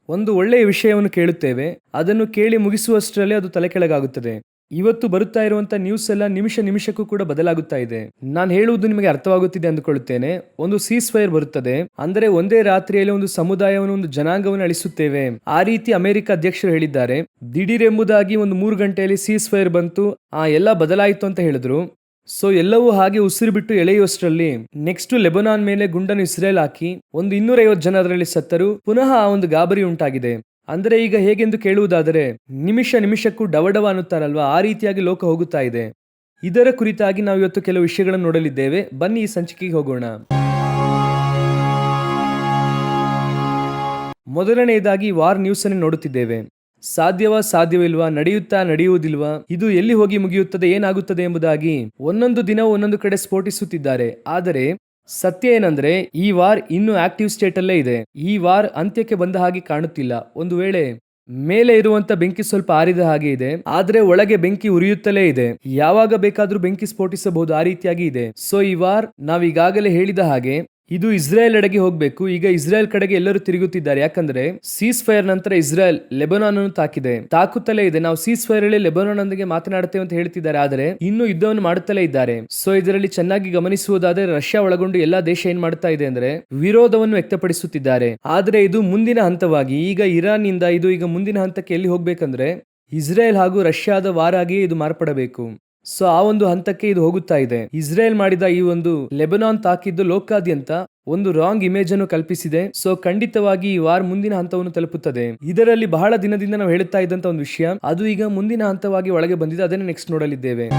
ಒಂದು ಒಳ್ಳೆಯ ವಿಷಯವನ್ನು ಕೇಳುತ್ತೇವೆ, ಅದನ್ನು ಕೇಳಿ ಮುಗಿಸುವಷ್ಟರಲ್ಲಿ ಅದು ತಲೆಕೆಳಗಾಗುತ್ತದೆ. ಇವತ್ತು ಬರುತ್ತಾ ಇರುವಂತ ನ್ಯೂಸ್ ಎಲ್ಲ ನಿಮಿಷ ನಿಮಿಷಕ್ಕೂ ಕೂಡ ಬದಲಾಗುತ್ತಾ ಇದೆ. ನಾನು ಹೇಳುವುದು ನಿಮಗೆ ಅರ್ಥವಾಗುತ್ತಿದೆ ಅಂದುಕೊಳ್ಳುತ್ತೇನೆ. ಒಂದು ಸೀಸ್ ಫೈರ್ ಬರುತ್ತದೆ, ಅಂದರೆ ಒಂದೇ ರಾತ್ರಿಯಲ್ಲಿ ಒಂದು ಸಮುದಾಯವನ್ನು, ಒಂದು ಜನಾಂಗವನ್ನು ಅಳಿಸುತ್ತೇವೆ, ಆ ರೀತಿ ಅಮೆರಿಕ ಅಧ್ಯಕ್ಷರು ಹೇಳಿದ್ದಾರೆ. ದಿಢೀರ್ ಎಂಬುದಾಗಿ ಒಂದು 3 ಗಂಟೆಯಲ್ಲಿ ಸೀಸ್ ಫೈರ್ ಬಂತು, ಎಲ್ಲ ಬದಲಾಯಿತು ಅಂತ ಹೇಳಿದ್ರು. ಸೊ ಎಲ್ಲವೂ ಹಾಗೆ ಉಸಿರು ಬಿಟ್ಟು ಎಳೆಯುವಷ್ಟರಲ್ಲಿ ನೆಕ್ಸ್ಟ್ ಲೆಬನಾನ್ ಮೇಲೆ ಗುಂಡನ್ನು ಇಸ್ರೇಲ್ ಹಾಕಿ ಒಂದು 250 ಜನ ಅದರಲ್ಲಿ ಸತ್ತರು. ಪುನಃ ಆ ಒಂದು ಗಾಬರಿ ಉಂಟಾಗಿದೆ. ಅಂದ್ರೆ ಈಗ ಹೇಗೆಂದು ಕೇಳುವುದಾದರೆ, ನಿಮಿಷ ನಿಮಿಷಕ್ಕೂ ಡವಡವ ಅನ್ನುತ್ತಾರಲ್ವಾ, ಆ ರೀತಿಯಾಗಿ ಲೋಕ ಹೋಗುತ್ತಾ ಇದೆ. ಇದರ ಕುರಿತಾಗಿ ನಾವು ಇವತ್ತು ಕೆಲವು ವಿಷಯಗಳನ್ನು ನೋಡಲಿದ್ದೇವೆ. ಬನ್ನಿ ಈ ಸಂಚಿಕೆಗೆ ಹೋಗೋಣ. ಮೊದಲನೆಯದಾಗಿ ವಾರ್ ನ್ಯೂಸ್ ಅನ್ನು ನೋಡುತ್ತಿದ್ದೇವೆ. ಸಾಧ್ಯವಿಲ್ವಾ, ನಡೆಯುವುದಿಲ್ವಾ, ಇದು ಎಲ್ಲಿ ಹೋಗಿ ಮುಗಿಯುತ್ತದೆ, ಏನಾಗುತ್ತದೆ ಎಂಬುದಾಗಿ ಒಂದೊಂದು ದಿನ ಒಂದೊಂದು ಕಡೆ ಸ್ಫೋಟಿಸುತ್ತಿದ್ದಾರೆ. ಆದರೆ ಸತ್ಯ ಏನಂದ್ರೆ, ಈ ವಾರ್ ಇನ್ನು ಆಕ್ಟಿವ್ ಸ್ಟೇಟ್ ಅಲ್ಲೇ ಇದೆ. ಈ ವಾರ್ ಅಂತ್ಯಕ್ಕೆ ಬಂದ ಹಾಗೆ ಕಾಣುತ್ತಿಲ್ಲ. ಒಂದು ವೇಳೆ ಮೇಲೆ ಇರುವಂತ ಬೆಂಕಿ ಸ್ವಲ್ಪ ಆರಿದ ಹಾಗೆ ಇದೆ, ಆದ್ರೆ ಒಳಗೆ ಬೆಂಕಿ ಉರಿಯುತ್ತಲೇ ಇದೆ. ಯಾವಾಗ ಬೇಕಾದ್ರೂ ಬೆಂಕಿ ಸ್ಫೋಟಿಸಬಹುದು, ಆ ರೀತಿಯಾಗಿ ಇದೆ. ಸೊ ಈ ವಾರ್ ನಾವೀಗಾಗಲೇ ಹೇಳಿದ ಹಾಗೆ ಇದು ಇಸ್ರೇಲ್ ಎಡೆಗೆ ಹೋಗ್ಬೇಕು. ಈಗ ಇಸ್ರೇಲ್ ಕಡೆಗೆ ಎಲ್ಲರೂ ತಿರುಗುತ್ತಿದ್ದಾರೆ. ಯಾಕಂದ್ರೆ ಸೀಸ್ ಫೈರ್ ನಂತರ ಇಸ್ರೇಲ್ ಲೆಬನಾನ್ ಅನ್ನು ತಾಕುತ್ತಲೇ ಇದೆ. ನಾವು ಸೀಸ್ ಫೈರ್ ಅಲ್ಲಿ ಲೆಬನಾನ್ ನೊಂದಿಗೆ ಮಾತನಾಡುತ್ತೇವೆ ಅಂತ ಹೇಳ್ತಿದ್ದಾರೆ, ಆದರೆ ಇನ್ನು ಯುದ್ಧವನ್ನು ಮಾಡುತ್ತಲೇ ಇದ್ದಾರೆ. ಸೊ ಇದರಲ್ಲಿ ಚೆನ್ನಾಗಿ ಗಮನಿಸುವುದಾದ್ರೆ ರಷ್ಯಾ ಒಳಗೊಂಡು ಎಲ್ಲಾ ದೇಶ ಏನ್ ಮಾಡ್ತಾ ಇದೆ ಅಂದ್ರೆ ವಿರೋಧವನ್ನು ವ್ಯಕ್ತಪಡಿಸುತ್ತಿದ್ದಾರೆ. ಆದ್ರೆ ಇದು ಮುಂದಿನ ಹಂತವಾಗಿ ಈಗ ಇರಾನ್ ನಿಂದ ಇದು ಈಗ ಮುಂದಿನ ಹಂತಕ್ಕೆ ಎಲ್ಲಿ ಹೋಗ್ಬೇಕಂದ್ರೆ ಇಸ್ರೇಲ್ ಹಾಗೂ ರಷ್ಯಾದ ವಾರಾಗಿ ಇದು ಮಾರ್ಪಡಬೇಕು. ಸೊ ಆ ಒಂದು ಹಂತಕ್ಕೆ ಇದು ಹೋಗುತ್ತಾ ಇದೆ. ಇಸ್ರೇಲ್ ಮಾಡಿದ ಈ ಒಂದು ಲೆಬನಾನ್ ತಾಕಿದ್ದು ಲೋಕಾದ್ಯಂತ ಒಂದು ರಾಂಗ್ ಇಮೇಜ್ ಅನ್ನು ಕಲ್ಪಿಸಿದೆ. ಸೊ ಖಂಡಿತವಾಗಿ ಈ ವಾರ್ ಮುಂದಿನ ಹಂತವನ್ನು ತಲುಪುತ್ತದೆ. ಇದರಲ್ಲಿ ಬಹಳ ದಿನದಿಂದ ನಾವು ಹೇಳುತ್ತಾ ಇದ್ದಂತ ಒಂದು ವಿಷಯ, ಅದು ಈಗ ಮುಂದಿನ ಹಂತವಾಗಿ ಒಳಗೆ ಬಂದಿದೆ. ಅದನ್ನು ನೆಕ್ಸ್ಟ್ ನೋಡಲಿದ್ದೇವೆ.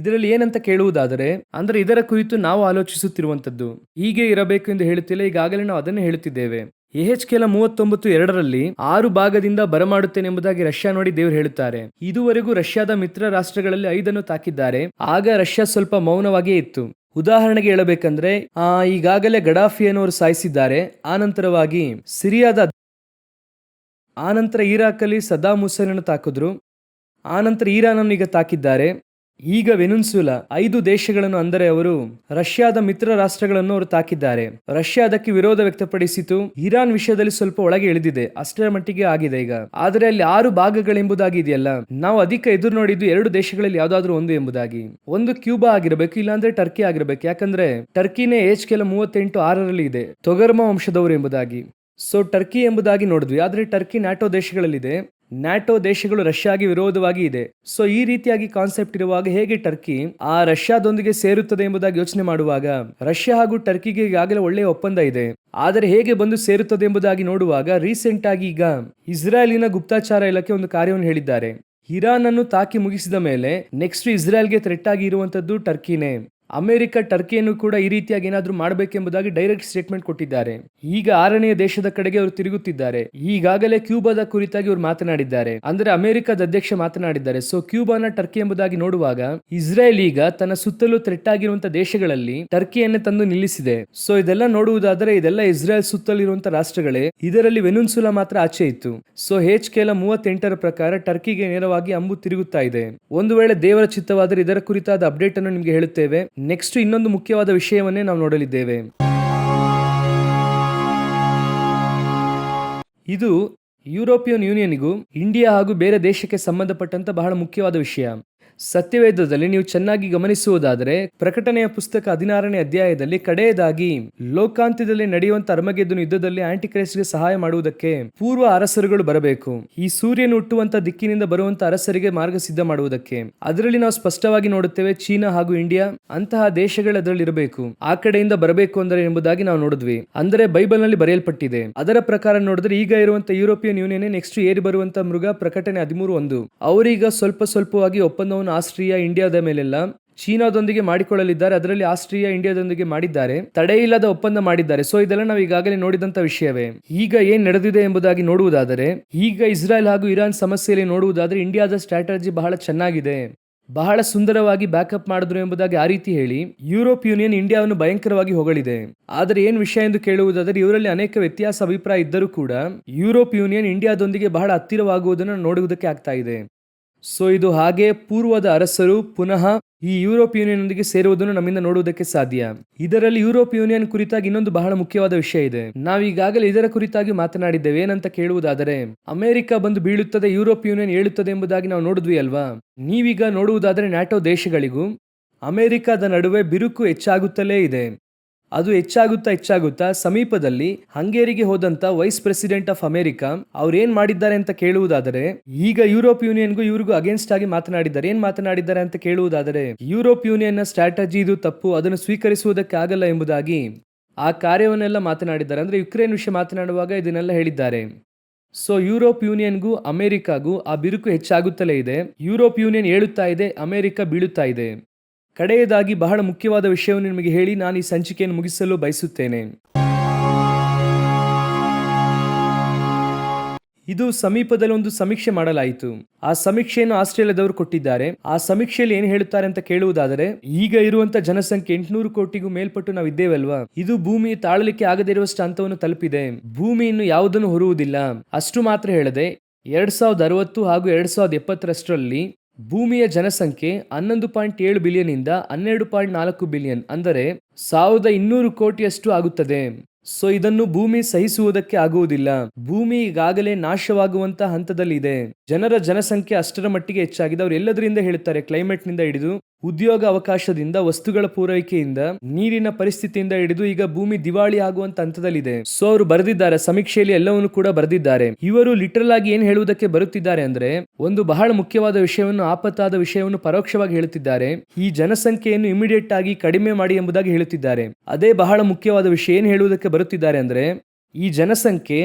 ಇದರಲ್ಲಿ ಏನಂತ ಕೇಳುವುದಾದರೆ, ಅಂದ್ರೆ ಇದರ ಕುರಿತು ನಾವು ಆಲೋಚಿಸುತ್ತಿರುವಂತದ್ದು ಹೀಗೆ ಇರಬೇಕು ಎಂದು ಹೇಳುತ್ತಿಲ್ಲ, ಈಗಾಗಲೇ ನಾವು ಅದನ್ನು ಹೇಳುತ್ತಿದ್ದೇವೆ. ಎಹೆಚ್ಕೆಲ 39:2 6 ಭಾಗದಿಂದ ಬರಮಾಡುತ್ತೇನೆ ಎಂಬುದಾಗಿ ರಷ್ಯಾ ನೋಡಿ ದೇವರು ಹೇಳುತ್ತಾರೆ. ಇದುವರೆಗೂ ರಷ್ಯಾದ ಮಿತ್ರ ರಾಷ್ಟ್ರಗಳಲ್ಲಿ 5 ತಾಕಿದ್ದಾರೆ. ಆಗ ರಷ್ಯಾ ಸ್ವಲ್ಪ ಮೌನವಾಗಿಯೇ ಇತ್ತು. ಉದಾಹರಣೆಗೆ ಹೇಳಬೇಕಂದ್ರೆ ಈಗಾಗಲೇ ಗಡಾಫಿಯನ್ನವರು ಸಾಯಿಸಿದ್ದಾರೆ. ಆನಂತರವಾಗಿ ಸಿರಿಯಾದ, ಆನಂತರ ಇರಾಕ್ ಅಲ್ಲಿ ಸದ್ದಾಮ್ ಹುಸೇನ್ ತಾಕಿದ್ರು. ಆನಂತರ ಇರಾನ್ ಅನ್ನು ಈಗ ತಾಕಿದ್ದಾರೆ. ಈಗ ವೆನಿನ್ಸುಲಾ 5 ದೇಶಗಳನ್ನು, ಅಂದರೆ ಅವರು ರಷ್ಯಾದ ಮಿತ್ರ ರಾಷ್ಟ್ರಗಳನ್ನು ಅವರು ತಾಕಿದ್ದಾರೆ. ರಷ್ಯಾ ಅದಕ್ಕೆ ವಿರೋಧ ವ್ಯಕ್ತಪಡಿಸಿತು. ಇರಾನ್ ವಿಷಯದಲ್ಲಿ ಸ್ವಲ್ಪ ಒಳಗೆ ಇಳಿದಿದೆ, ಅಷ್ಟರ ಮಟ್ಟಿಗೆ ಆಗಿದೆ ಈಗ. ಆದರೆ ಅಲ್ಲಿ 6 ಭಾಗಗಳೆಂಬುದಾಗಿ ಇದೆಯಲ್ಲ, ನಾವು ಅಧಿಕ ಎದುರು ನೋಡಿದ್ದು 2 ದೇಶಗಳಲ್ಲಿ ಯಾವ್ದಾದ್ರು ಒಂದು ಎಂಬುದಾಗಿ. ಒಂದು ಕ್ಯೂಬಾ ಆಗಿರಬೇಕು, ಇಲ್ಲಾಂದ್ರೆ ಟರ್ಕಿ ಆಗಿರಬೇಕು. ಯಾಕಂದ್ರೆ ಟರ್ಕಿನೇ ಎಹೆಚ್ಕೆಲ 38:6 ಇದೆ, ತೊಗರ್ಮ ವಂಶದವರು ಎಂಬುದಾಗಿ. ಸೊ ಟರ್ಕಿ ಎಂಬುದಾಗಿ ನೋಡಿದ್ವಿ. ಆದ್ರೆ ಟರ್ಕಿ ನ್ಯಾಟೋ ದೇಶಗಳಲ್ಲಿದೆ. ನ್ಯಾಟೋ ದೇಶಗಳು ರಷ್ಯಾಗೆ ವಿರೋಧವಾಗಿ ಇದೆ. ಸೊ ಈ ರೀತಿಯಾಗಿ ಕಾನ್ಸೆಪ್ಟ್ ಇರುವಾಗ ಹೇಗೆ ಟರ್ಕಿ ರಷ್ಯಾದೊಂದಿಗೆ ಸೇರುತ್ತದೆ ಎಂಬುದಾಗಿ ಯೋಚನೆ ಮಾಡುವಾಗ, ರಷ್ಯಾ ಹಾಗೂ ಟರ್ಕಿಗೆ ಈಗಾಗಲೇ ಒಳ್ಳೆಯ ಒಪ್ಪಂದ ಇದೆ. ಆದರೆ ಹೇಗೆ ಬಂದು ಸೇರುತ್ತದೆ ಎಂಬುದಾಗಿ ನೋಡುವಾಗ, ರೀಸೆಂಟ್ ಆಗಿ ಈಗ ಇಸ್ರಾಯೇಲಿನ ಗುಪ್ತಚಾರ ಇಲಾಖೆ ಒಂದು ಕಾರ್ಯವನ್ನು ಹೇಳಿದ್ದಾರೆ. ಇರಾನ್ ಅನ್ನು ತಾಕಿ ಮುಗಿಸಿದ ಮೇಲೆ ನೆಕ್ಸ್ಟ್ ಇಸ್ರಾಯೇಲ್ಗೆ ಥ್ರೆಟ್ ಆಗಿ ಇರುವಂತದ್ದು ಟರ್ಕಿನೇ. ಅಮೆರಿಕ ಟರ್ಕಿಯನ್ನು ಕೂಡ ಈ ರೀತಿಯಾಗಿ ಏನಾದ್ರೂ ಮಾಡಬೇಕೆಂಬುದಾಗಿ ಡೈರೆಕ್ಟ್ ಸ್ಟೇಟ್ಮೆಂಟ್ ಕೊಟ್ಟಿದ್ದಾರೆ. ಈಗ 6ನೇ ದೇಶದ ಕಡೆಗೆ ಅವರು ತಿರುಗುತ್ತಿದ್ದಾರೆ. ಈಗಾಗಲೇ ಕ್ಯೂಬಾದ ಕುರಿತಾಗಿ ಅವರು ಮಾತನಾಡಿದ್ದಾರೆ, ಅಂದ್ರೆ ಅಮೆರಿಕದ ಅಧ್ಯಕ್ಷ ಮಾತನಾಡಿದ್ದಾರೆ. ಸೊ ಕ್ಯೂಬಾನ ಟರ್ಕಿ ಎಂಬುದಾಗಿ ನೋಡುವಾಗ, ಇಸ್ರೇಲ್ ಈಗ ತನ್ನ ಸುತ್ತಲೂ ಥ್ರೆಟ್ ಆಗಿರುವಂತಹ ದೇಶಗಳಲ್ಲಿ ಟರ್ಕಿಯನ್ನೇ ತಂದು ನಿಲ್ಲಿಸಿದೆ. ಸೊ ಇದೆಲ್ಲ ನೋಡುವುದಾದರೆ ಇದೆಲ್ಲ ಇಸ್ರೇಲ್ ಸುತ್ತಲಿರುವಂತಹ ರಾಷ್ಟ್ರಗಳೇ. ಇದರಲ್ಲಿ ವೆನಿನ್ಸುಲಾ ಮಾತ್ರ ಆಚೆ ಇತ್ತು. ಸೊ ಎಹೆಚ್ಕೆಲ 38 ಪ್ರಕಾರ ಟರ್ಕಿಗೆ ನೇರವಾಗಿ ಅಂಬು ತಿರುಗುತ್ತಾ ಇದೆ. ಒಂದು ವೇಳೆ ದೇವರ ಚಿತ್ತವಾದರೆ ಇದರ ಕುರಿತಾದ ಅಪ್ಡೇಟ್ ಅನ್ನು ನಿಮಗೆ ಹೇಳುತ್ತೇವೆ. ನೆಕ್ಸ್ಟ್ ಇನ್ನೊಂದು ಮುಖ್ಯವಾದ ವಿಷಯವನ್ನೇ ನಾವು ನೋಡಲಿದ್ದೇವೆ. ಇದು ಯುರೋಪಿಯನ್ ಯೂನಿಯನ್ಗೂ ಇಂಡಿಯಾ ಹಾಗೂ ಬೇರೆ ದೇಶಕ್ಕೆ ಸಂಬಂಧಪಟ್ಟಂತ ಬಹಳ ಮುಖ್ಯವಾದ ವಿಷಯ. ಸತ್ಯವೇದದಲ್ಲಿ ನೀವು ಚೆನ್ನಾಗಿ ಗಮನಿಸುವುದಾದರೆ, ಪ್ರಕಟಣೆಯ ಪುಸ್ತಕ 16ನೇ ಅಧ್ಯಾಯದಲ್ಲಿ ಕಡೆಯದಾಗಿ ಲೋಕಾಂತ್ಯದಲ್ಲಿ ನಡೆಯುವಂತ ಅರ್ಮಗೆದ್ದೋನ್ ಯುದ್ಧದಲ್ಲಿ ಆಂಟಿಕ್ರೈಸ್ಟ್ಗೆ ಸಹಾಯ ಮಾಡುವುದಕ್ಕೆ ಪೂರ್ವ ಅರಸರುಗಳು ಬರಬೇಕು. ಈ ಸೂರ್ಯನು ಹುಟ್ಟುವಂತ ದಿಕ್ಕಿನಿಂದ ಬರುವಂತ ಅರಸರಿಗೆ ಮಾರ್ಗ ಸಿದ್ಧ ಮಾಡುವುದಕ್ಕೆ. ಅದರಲ್ಲಿ ನಾವು ಸ್ಪಷ್ಟವಾಗಿ ನೋಡುತ್ತೇವೆ, ಚೀನಾ ಹಾಗೂ ಇಂಡಿಯಾ ಅಂತಹ ದೇಶಗಳು ಅದರಲ್ಲಿ ಇರಬೇಕು, ಆ ಕಡೆಯಿಂದ ಬರಬೇಕು ಅಂದರೆ ಎಂಬುದಾಗಿ ನಾವು ನೋಡಿದ್ವಿ. ಅಂದರೆ ಬೈಬಲ್ ನಲ್ಲಿ ಬರೆಯಲ್ಪಟ್ಟಿದೆ. ಅದರ ಪ್ರಕಾರ ನೋಡಿದ್ರೆ ಈಗ ಇರುವಂತ ಯುರೋಪಿಯನ್ ಯೂನಿಯನ್ ನೆಕ್ಸ್ಟ್ ಏರಿ ಬರುವಂತ ಮೃಗ ಪ್ರಕಟಣೆ 13:1. ಅವರೀಗ ಸ್ವಲ್ಪವಾಗಿ ಒಪ್ಪಂದವನ್ನು ಆಸ್ಟ್ರಿಯಾ ಇಂಡಿಯಾದ ಮೇಲೆಲ್ಲ ಚೀನಾದೊಂದಿಗೆ ಮಾಡಿಕೊಳ್ಳಲಿದ್ದಾರೆ. ಅದರಲ್ಲಿ ಆಸ್ಟ್ರಿಯಾ ಇಂಡಿಯಾದೊಂದಿಗೆ ಮಾಡಿದ್ದಾರೆ, ತಡೆಯಿಲ್ಲದ ಒಪ್ಪಂದ ಮಾಡಿದ್ದಾರೆ. ಸೊ ಇದೆಲ್ಲ ನಾವು ಈಗಾಗಲೇ ನೋಡಿದಂತ ವಿಷಯವೇ. ಈಗ ಏನ್ ನಡೆದಿದೆ ಎಂಬುದಾಗಿ ನೋಡುವುದಾದರೆ, ಈಗ ಇಸ್ರಾಯೇಲ್ ಹಾಗೂ ಇರಾನ್ ಸಮಸ್ಯೆಯಲ್ಲಿ ನೋಡುವುದಾದರೆ ಇಂಡಿಯಾದ ಸ್ಟ್ರಾಟಜಿ ಬಹಳ ಚೆನ್ನಾಗಿದೆ, ಬಹಳ ಸುಂದರವಾಗಿ ಬ್ಯಾಕಪ್ ಮಾಡಿದ್ರು ಎಂಬುದಾಗಿ ಆ ರೀತಿ ಹೇಳಿ ಯುರೋಪ್ ಯೂನಿಯನ್ ಇಂಡಿಯಾವನ್ನು ಭಯಂಕರವಾಗಿ ಹೊಗಳಿದೆ. ಆದರೆ ಏನ್ ವಿಷಯ ಎಂದು ಕೇಳುವುದಾದರೆ, ಇವರಲ್ಲಿ ಅನೇಕ ವ್ಯತ್ಯಾಸ ಅಭಿಪ್ರಾಯ ಇದ್ದರೂ ಕೂಡ ಯುರೋಪ್ ಯೂನಿಯನ್ ಇಂಡಿಯಾದೊಂದಿಗೆ ಬಹಳ ಹತ್ತಿರವಾಗುವುದನ್ನು ನೋಡುವುದಕ್ಕೆ ಆಗ್ತಾ ಇದೆ. ಸೊ ಇದು ಹಾಗೆ ಪೂರ್ವದ ಅರಸರು ಪುನಃ ಈ ಯುರೋಪ್ ಯೂನಿಯನ್ ನೊಂದಿಗೆ ಸೇರುವುದನ್ನು ನಮ್ಮಿಂದ ನೋಡುವುದಕ್ಕೆ ಸಾಧ್ಯ. ಇದರಲ್ಲಿ ಯುರೋಪ್ ಯೂನಿಯನ್ ಕುರಿತಾಗಿ ಇನ್ನೊಂದು ಬಹಳ ಮುಖ್ಯವಾದ ವಿಷಯ ಇದೆ. ನಾವೀಗಾಗಲೇ ಇದರ ಕುರಿತಾಗಿ ಮಾತನಾಡಿದ್ದೇವೆ. ಏನಂತ ಕೇಳುವುದಾದರೆ, ಅಮೆರಿಕ ಬಂದು ಬೀಳುತ್ತದೆ, ಯುರೋಪ್ ಯೂನಿಯನ್ ಏಳುತ್ತದೆ ಎಂಬುದಾಗಿ ನಾವು ನೋಡಿದ್ವಿ ಅಲ್ವಾ. ನೀವೀಗ ನೋಡುವುದಾದರೆ ನ್ಯಾಟೋ ದೇಶಗಳಿಗೂ ಅಮೆರಿಕದ ನಡುವೆ ಬಿರುಕು ಹೆಚ್ಚಾಗುತ್ತಲೇ ಇದೆ. ಅದು ಹೆಚ್ಚಾಗುತ್ತಾ ಸಮೀಪದಲ್ಲಿ ಹಂಗೇರಿಗೆ ಹೋದಂತ ವೈಸ್ ಪ್ರೆಸಿಡೆಂಟ್ ಆಫ್ ಅಮೆರಿಕ ಅವ್ರೇನ್ ಮಾಡಿದ್ದಾರೆ ಅಂತ ಕೇಳುವುದಾದರೆ, ಈಗ ಯುರೋಪ್ ಯೂನಿಯನ್ಗೂ ಇವ್ರಿಗೂ ಅಗೇನ್ಸ್ಟ್ ಆಗಿ ಮಾತನಾಡಿದ್ದಾರೆ. ಏನ್ ಮಾತನಾಡಿದ್ದಾರೆ ಅಂತ ಕೇಳುವುದಾದರೆ, ಯುರೋಪ್ ಯೂನಿಯನ್ ನ ಸ್ಟ್ರಾಟಜಿ ಇದು ತಪ್ಪು, ಅದನ್ನು ಸ್ವೀಕರಿಸುವುದಕ್ಕೆ ಆಗಲ್ಲ ಎಂಬುದಾಗಿ ಆ ಕಾರ್ಯವನ್ನೆಲ್ಲ ಮಾತನಾಡಿದ್ದಾರೆ. ಅಂದ್ರೆ ಯುಕ್ರೇನ್ ವಿಷಯ ಮಾತನಾಡುವಾಗ ಇದನ್ನೆಲ್ಲ ಹೇಳಿದ್ದಾರೆ. ಸೊ ಯುರೋಪ್ ಯೂನಿಯನ್ಗೂ ಅಮೆರಿಕಾಗೂ ಆ ಬಿರುಕು ಹೆಚ್ಚಾಗುತ್ತಲೇ ಇದೆ. ಯುರೋಪ್ ಯೂನಿಯನ್ ಏಳುತ್ತಾ ಇದೆ, ಅಮೆರಿಕ ಬೀಳುತ್ತಾ ಇದೆ. ಕಡೆಯದಾಗಿ ಬಹಳ ಮುಖ್ಯವಾದ ವಿಷಯವನ್ನು ನಿಮಗೆ ಹೇಳಿ ನಾನು ಈ ಸಂಚಿಕೆಯನ್ನು ಮುಗಿಸಲು ಬಯಸುತ್ತೇನೆ. ಇದು ಸಮೀಪದಲ್ಲಿ ಒಂದು ಸಮೀಕ್ಷೆ ಮಾಡಲಾಯಿತು. ಆ ಸಮೀಕ್ಷೆಯನ್ನು ಆಸ್ಟ್ರೇಲಿಯಾದವರು ಕೊಟ್ಟಿದ್ದಾರೆ. ಆ ಸಮೀಕ್ಷೆಯಲ್ಲಿ ಏನು ಹೇಳುತ್ತಾರೆ ಅಂತ ಕೇಳುವುದಾದರೆ, ಈಗ ಇರುವಂತ ಜನಸಂಖ್ಯೆ 800 ಕೋಟಿಗೂ ಮೇಲ್ಪಟ್ಟು ನಾವು ಇದ್ದೇವಲ್ವಾ, ಇದು ಭೂಮಿ ತಾಳಲಿಕ್ಕೆ ಆಗದೇ ಇರುವಷ್ಟು ಹಂತವನ್ನು ತಲುಪಿದೆ. ಭೂಮಿ ಇನ್ನು ಯಾವುದನ್ನು ಹೊರುವುದಿಲ್ಲ. ಅಷ್ಟು ಮಾತ್ರ ಹೇಳದೆ 2060 ಹಾಗೂ 2070 ಭೂಮಿಯ ಜನಸಂಖ್ಯೆ 11.7 ಬಿಲಿಯನ್ ಇಂದ 12.4 ಬಿಲಿಯನ್, ಅಂದರೆ 1200 ಕೋಟಿಯಷ್ಟು ಆಗುತ್ತದೆ. ಸೊ ಇದನ್ನು ಭೂಮಿ ಸಹಿಸುವುದಕ್ಕೆ ಆಗುವುದಿಲ್ಲ. ಭೂಮಿ ಈಗಾಗಲೇ ನಾಶವಾಗುವಂತ ಹಂತದಲ್ಲಿ ಇದೆ. ಜನರ ಜನಸಂಖ್ಯೆ ಅಷ್ಟರ ಮಟ್ಟಿಗೆ ಹೆಚ್ಚಾಗಿದೆ. ಅವರು ಎಲ್ಲದರಿಂದ ಹೇಳುತ್ತಾರೆ, ಕ್ಲೈಮೇಟ್ ನಿಂದ ಹಿಡಿದು ಉದ್ಯೋಗ ಅವಕಾಶದಿಂದ, ವಸ್ತುಗಳ ಪೂರೈಕೆಯಿಂದ, ನೀರಿನ ಪರಿಸ್ಥಿತಿಯಿಂದ ಹಿಡಿದು ಈಗ ಭೂಮಿ ದಿವಾಳಿ ಆಗುವಂತ ಹಂತದಲ್ಲಿದೆ. ಸೊ ಅವರು ಬರೆದಿದ್ದಾರೆ, ಸಮೀಕ್ಷೆಯಲ್ಲಿ ಎಲ್ಲವನ್ನು ಕೂಡ ಬರೆದಿದ್ದಾರೆ. ಇವರು ಲಿಟರಲ್ ಆಗಿ ಏನ್ ಹೇಳುವುದಕ್ಕೆ ಬರುತ್ತಿದ್ದಾರೆ ಅಂದ್ರೆ, ಒಂದು ಬಹಳ ಮುಖ್ಯವಾದ ವಿಷಯವನ್ನು, ಆಪತ್ತಾದ ವಿಷಯವನ್ನು ಪರೋಕ್ಷವಾಗಿ ಹೇಳುತ್ತಿದ್ದಾರೆ. ಈ ಜನಸಂಖ್ಯೆಯನ್ನು ಇಮಿಡಿಯೇಟ್ ಆಗಿ ಕಡಿಮೆ ಮಾಡಿ ಎಂಬುದಾಗಿ ಹೇಳುತ್ತಿದ್ದಾರೆ. ಅದೇ ಬಹಳ ಮುಖ್ಯವಾದ ವಿಷಯ. ಏನ್ ಹೇಳುವುದಕ್ಕೆ ಬರುತ್ತಿದ್ದಾರೆ ಅಂದ್ರೆ, ಈ ಜನಸಂಖ್ಯೆ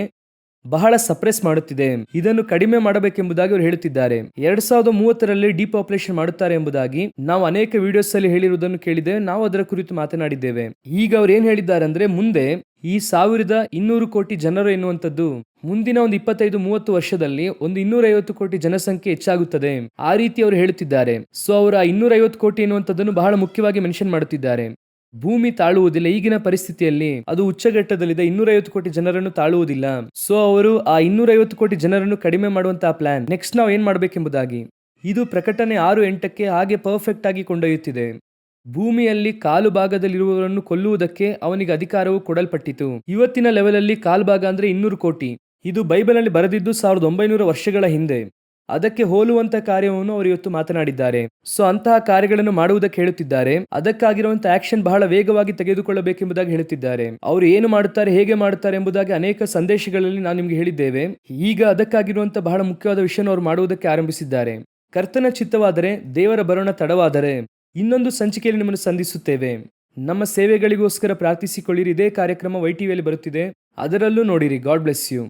ಬಹಳ ಸಪ್ರೆಸ್ ಮಾಡುತ್ತಿದೆ, ಇದನ್ನು ಕಡಿಮೆ ಮಾಡಬೇಕೆಂಬುದಾಗಿ ಅವರು ಹೇಳುತ್ತಿದ್ದಾರೆ. 2030 ಡಿಪಾಪ್ಯುಲೇಷನ್ ಮಾಡುತ್ತಾರೆ ಎಂಬುದಾಗಿ ನಾವು ಅನೇಕ ವಿಡಿಯೋಸ್ ಅಲ್ಲಿ ಹೇಳಿರುವುದನ್ನು ಕೇಳಿದ್ದೇವೆ. ನಾವು ಅದರ ಕುರಿತು ಮಾತನಾಡಿದ್ದೇವೆ. ಈಗ ಅವ್ರು ಏನ್ ಹೇಳಿದ್ದಾರೆ ಅಂದ್ರೆ, ಮುಂದೆ ಈ 1200 ಕೋಟಿ ಜನರು ಎನ್ನುವಂಥದ್ದು ಮುಂದಿನ ಒಂದು 25-30 ವರ್ಷದಲ್ಲಿ ಒಂದು 250 ಕೋಟಿ ಜನಸಂಖ್ಯೆ ಹೆಚ್ಚಾಗುತ್ತದೆ. ಆ ರೀತಿ ಅವರು ಹೇಳುತ್ತಿದ್ದಾರೆ. ಸೊ ಅವರು ಆ 250 ಕೋಟಿ ಎನ್ನುವಂಥದ್ದನ್ನು ಬಹಳ ಮುಖ್ಯವಾಗಿ ಮೆನ್ಷನ್ ಮಾಡುತ್ತಿದ್ದಾರೆ. ಭೂಮಿ ತಾಳುವುದಿಲ್ಲ. ಈಗಿನ ಪರಿಸ್ಥಿತಿಯಲ್ಲಿ ಅದು ಉಚ್ಚಘಟ್ಟದಲ್ಲಿದೆ. 250 ಕೋಟಿ ಜನರನ್ನು ತಾಳುವುದಿಲ್ಲ. ಸೊ ಅವರು ಆ 250 ಕೋಟಿ ಜನರನ್ನು ಕಡಿಮೆ ಮಾಡುವಂತಹ ಪ್ಲಾನ್. ನೆಕ್ಸ್ಟ್ ನಾವು ಏನ್ ಮಾಡಬೇಕೆಂಬುದಾಗಿ ಇದು ಪ್ರಕಟಣೆ 6-8 ಹಾಗೆ ಪರ್ಫೆಕ್ಟ್ ಆಗಿ ಕೊಂಡೊಯ್ಯುತ್ತಿದೆ. ಭೂಮಿಯಲ್ಲಿ ಕಾಲು ಭಾಗದಲ್ಲಿರುವವರನ್ನು ಕೊಲ್ಲುವುದಕ್ಕೆ ಅವನಿಗೆ ಅಧಿಕಾರವು ಕೊಡಲ್ಪಟ್ಟಿತು. ಇವತ್ತಿನ ಲೆವೆಲ್ ಅಲ್ಲಿ ಕಾಲು ಭಾಗ ಅಂದ್ರೆ 200 ಕೋಟಿ. ಇದು ಬೈಬಲ್ ಅಲ್ಲಿ ಬರೆದಿದ್ದು 1900 ವರ್ಷಗಳ ಹಿಂದೆ. ಅದಕ್ಕೆ ಹೋಲುವಂತ ಕಾರ್ಯವನ್ನು ಅವರು ಇವತ್ತು ಮಾತನಾಡಿದ್ದಾರೆ. ಸೊ ಅಂತಹ ಕಾರ್ಯಗಳನ್ನು ಮಾಡುವುದಕ್ಕೆ ಹೇಳುತ್ತಿದ್ದಾರೆ. ಅದಕ್ಕಾಗಿರುವಂತಹ ಆಕ್ಷನ್ ಬಹಳ ವೇಗವಾಗಿ ತೆಗೆದುಕೊಳ್ಳಬೇಕೆಂಬುದಾಗಿ ಹೇಳುತ್ತಿದ್ದಾರೆ. ಅವರು ಏನು ಮಾಡುತ್ತಾರೆ, ಹೇಗೆ ಮಾಡುತ್ತಾರೆ ಎಂಬುದಾಗಿ ಅನೇಕ ಸಂದೇಶಗಳಲ್ಲಿ ನಾವು ನಿಮಗೆ ಹೇಳಿದ್ದೇವೆ. ಈಗ ಅದಕ್ಕಾಗಿರುವಂತಹ ಬಹಳ ಮುಖ್ಯವಾದ ವಿಷಯವನ್ನು ಅವರು ಮಾಡುವುದಕ್ಕೆ ಆರಂಭಿಸಿದ್ದಾರೆ. ಕರ್ತನ ಚಿತ್ತವಾದರೆ, ದೇವರ ಬರೋಣ ತಡವಾದರೆ ಇನ್ನೊಂದು ಸಂಚಿಕೆಯಲ್ಲಿ ನಿಮ್ಮನ್ನು ಸಂಧಿಸುತ್ತೇವೆ. ನಮ್ಮ ಸೇವೆಗಳಿಗೋಸ್ಕರ ಪ್ರಾರ್ಥಿಸಿಕೊಳ್ಳಿರಿ. ಇದೇ ಕಾರ್ಯಕ್ರಮ YTVಯಲ್ಲಿ ಬರುತ್ತಿದೆ, ಅದರಲ್ಲೂ ನೋಡಿರಿ. God bless you.